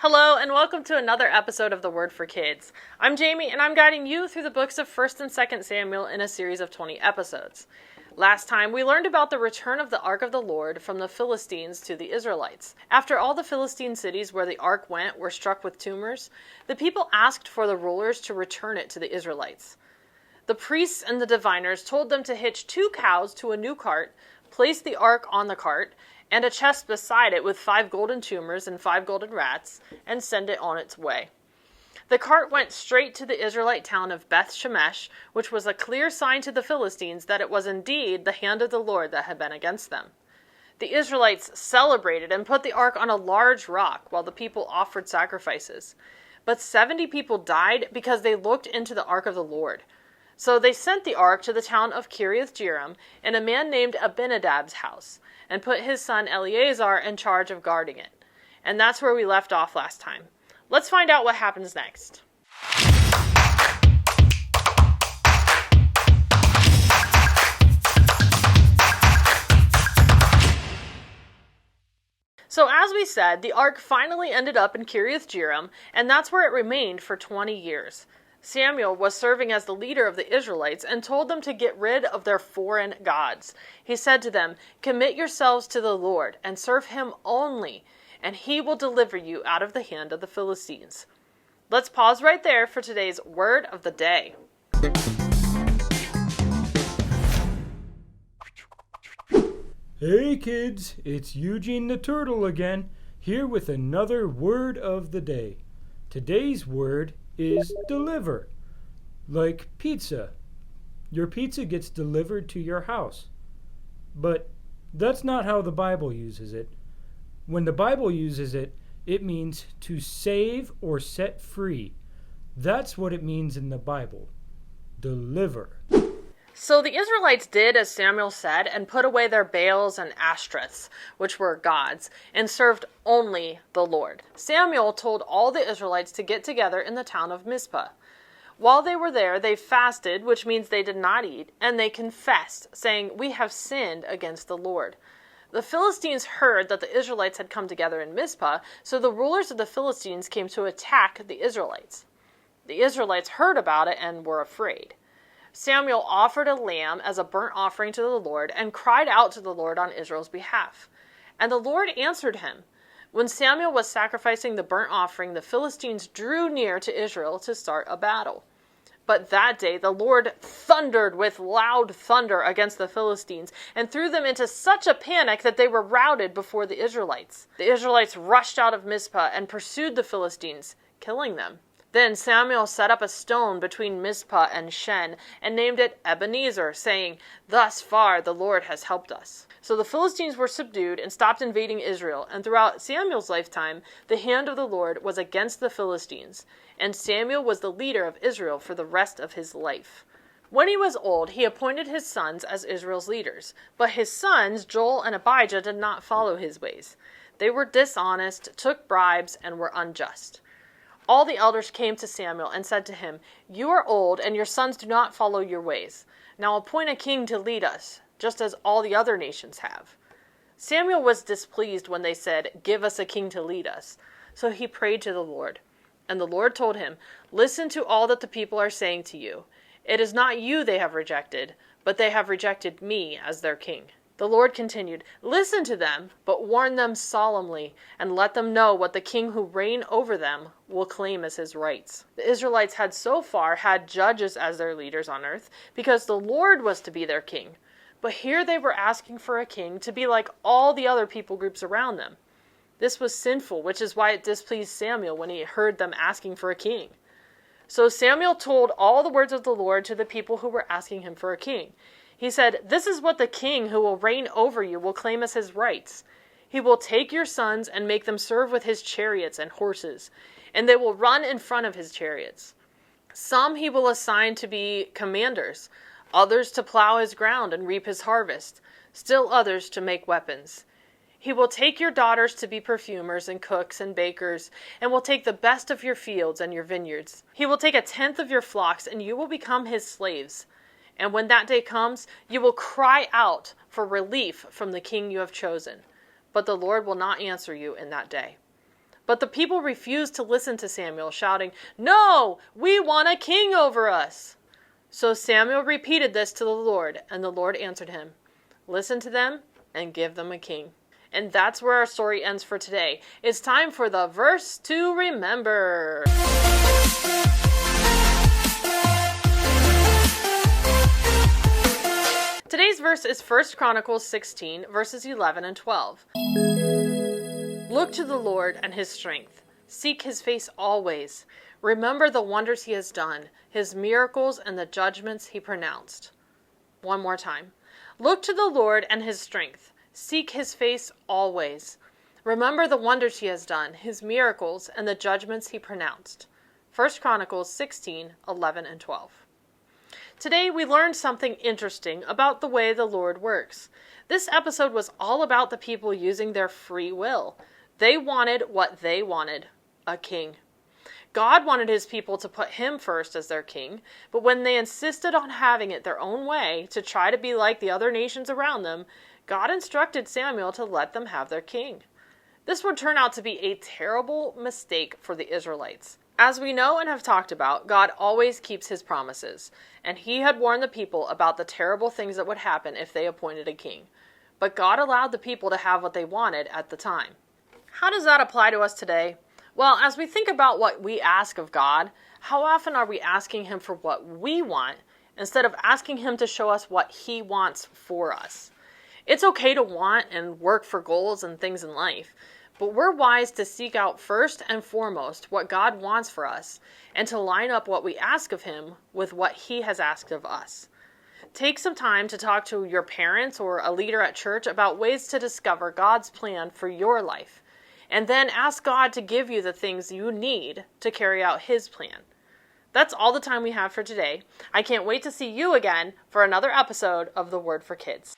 Hello, and welcome to another episode of The Word for Kids. I'm Jamie, and I'm guiding you through the books of 1st and 2nd Samuel in a series of 20 episodes. Last time, we learned about the return of the Ark of the Lord from the Philistines to the Israelites. After all the Philistine cities where the Ark went were struck with tumors, the people asked for the rulers to return it to the Israelites. The priests and the diviners told them to hitch 2 cows to a new cart, place the Ark on the cart, and a chest beside it with 5 golden tumors and 5 golden rats, and send it on its way. The cart went straight to the Israelite town of Beth Shemesh, which was a clear sign to the Philistines that it was indeed the hand of the Lord that had been against them. The Israelites celebrated and put the ark on a large rock while the people offered sacrifices. But 70 people died because they looked into the ark of the Lord. So they sent the ark to the town of Kiriath-Jearim in a man named Abinadab's house, and put his son Eleazar in charge of guarding it. And that's where we left off last time. Let's find out what happens next. So as we said, the ark finally ended up in Kiriath-Jearim, and that's where it remained for 20 years. Samuel was serving as the leader of the Israelites and told them to get rid of their foreign gods. He said to them, "Commit yourselves to the Lord and serve him only, and he will deliver you out of the hand of the Philistines." Let's pause right there for today's word of the day. Hey kids, it's Eugene the Turtle again, here with another word of the day. Today's word is deliver. Like pizza. Your pizza gets delivered to your house. But that's not how the Bible uses it. When the Bible uses it, it means to save or set free. That's what it means in the Bible. Deliver. So the Israelites did as Samuel said and put away their Baals and Ashtoreths, which were gods, and served only the Lord. Samuel told all the Israelites to get together in the town of Mizpah. While they were there, they fasted, which means they did not eat, and they confessed, saying, "We have sinned against the Lord." The Philistines heard that the Israelites had come together in Mizpah, so the rulers of the Philistines came to attack the Israelites. The Israelites heard about it and were afraid. Samuel offered a lamb as a burnt offering to the Lord and cried out to the Lord on Israel's behalf. And the Lord answered him. When Samuel was sacrificing the burnt offering, the Philistines drew near to Israel to start a battle. But that day the Lord thundered with loud thunder against the Philistines and threw them into such a panic that they were routed before the Israelites. The Israelites rushed out of Mizpah and pursued the Philistines, killing them. Then Samuel set up a stone between Mizpah and Shen and named it Ebenezer, saying, "Thus far the Lord has helped us." So the Philistines were subdued and stopped invading Israel, and throughout Samuel's lifetime, the hand of the Lord was against the Philistines, and Samuel was the leader of Israel for the rest of his life. When he was old, he appointed his sons as Israel's leaders, but his sons, Joel and Abijah, did not follow his ways. They were dishonest, took bribes, and were unjust. All the elders came to Samuel and said to him, "You are old, and your sons do not follow your ways. Now appoint a king to lead us, just as all the other nations have." Samuel was displeased when they said, "Give us a king to lead us." So he prayed to the Lord. And the Lord told him, "Listen to all that the people are saying to you. It is not you they have rejected, but they have rejected me as their king." The Lord continued, "Listen to them, but warn them solemnly, and let them know what the king who reigns over them will claim as his rights." The Israelites had so far had judges as their leaders on earth, because the Lord was to be their king. But here they were asking for a king to be like all the other people groups around them. This was sinful, which is why it displeased Samuel when he heard them asking for a king. So Samuel told all the words of the Lord to the people who were asking him for a king. He said, "This is what the king who will reign over you will claim as his rights. He will take your sons and make them serve with his chariots and horses, and they will run in front of his chariots. Some he will assign to be commanders, others to plow his ground and reap his harvest, still others to make weapons. He will take your daughters to be perfumers and cooks and bakers, and will take the best of your fields and your vineyards. He will take 1/10 of your flocks, and you will become his slaves. And when that day comes, you will cry out for relief from the king you have chosen. But the Lord will not answer you in that day. But the people refused to listen to Samuel, shouting, "No, we want a king over us." So Samuel repeated this to the Lord, and the Lord answered him, "Listen to them and give them a king." And that's where our story ends for today. It's time for the verse to remember. Today's verse is 1 Chronicles 16, verses 11 and 12. Look to the Lord and his strength. Seek his face always. Remember the wonders he has done, his miracles and the judgments he pronounced. One more time. Look to the Lord and his strength. Seek his face always. Remember the wonders he has done, his miracles and the judgments he pronounced. 1 Chronicles 16, 11 and 12. Today we learned something interesting about the way the Lord works. This episode was all about the people using their free will. They wanted what they wanted, a king. God wanted his people to put him first as their king, but when they insisted on having it their own way to try to be like the other nations around them, God instructed Samuel to let them have their king. This would turn out to be a terrible mistake for the Israelites. As we know and have talked about, God always keeps his promises, and he had warned the people about the terrible things that would happen if they appointed a king. But God allowed the people to have what they wanted at the time. How does that apply to us today? Well, as we think about what we ask of God, how often are we asking him for what we want instead of asking him to show us what he wants for us? It's okay to want and work for goals and things in life, but we're wise to seek out first and foremost what God wants for us and to line up what we ask of him with what he has asked of us. Take some time to talk to your parents or a leader at church about ways to discover God's plan for your life, and then ask God to give you the things you need to carry out his plan. That's all the time we have for today. I can't wait to see you again for another episode of The Word for Kids.